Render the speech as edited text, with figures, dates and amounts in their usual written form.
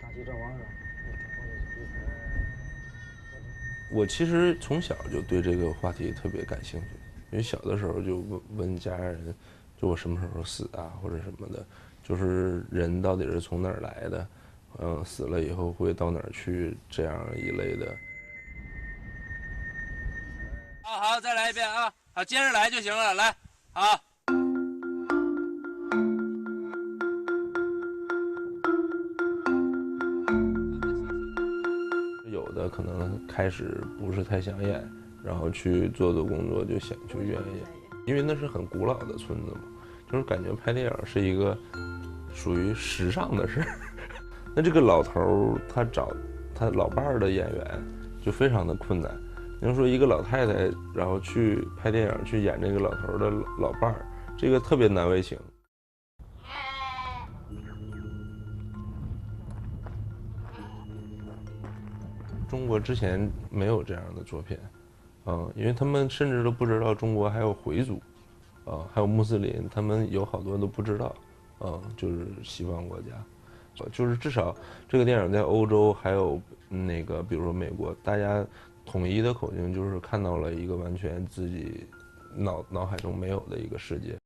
大旗招王是吧？我其实从小就对这个话题特别感兴趣，因为小的时候就问家人，就我什么时候死啊，或者什么的，就是人到底是从哪儿来的，死了以后会到哪儿去，这样一类的。好，再来一遍啊！好，接着来就行了，来，好。有的可能开始不是太想演，然后去做工作就愿意，因为那是很古老的村子嘛，就是感觉拍电影是一个属于时尚的事儿。那这个老头他找他老伴儿的演员就非常的困难。你说一个老太太，然后去拍电影去演这个老头的老伴儿，这个特别难为情。中国之前没有这样的作品，因为他们甚至都不知道中国还有回族，还有穆斯林，他们有好多都不知道，就是西方国家，就是至少这个电影在欧洲还有那个比如说美国，大家统一的口径就是看到了一个完全自己脑海中没有的一个世界。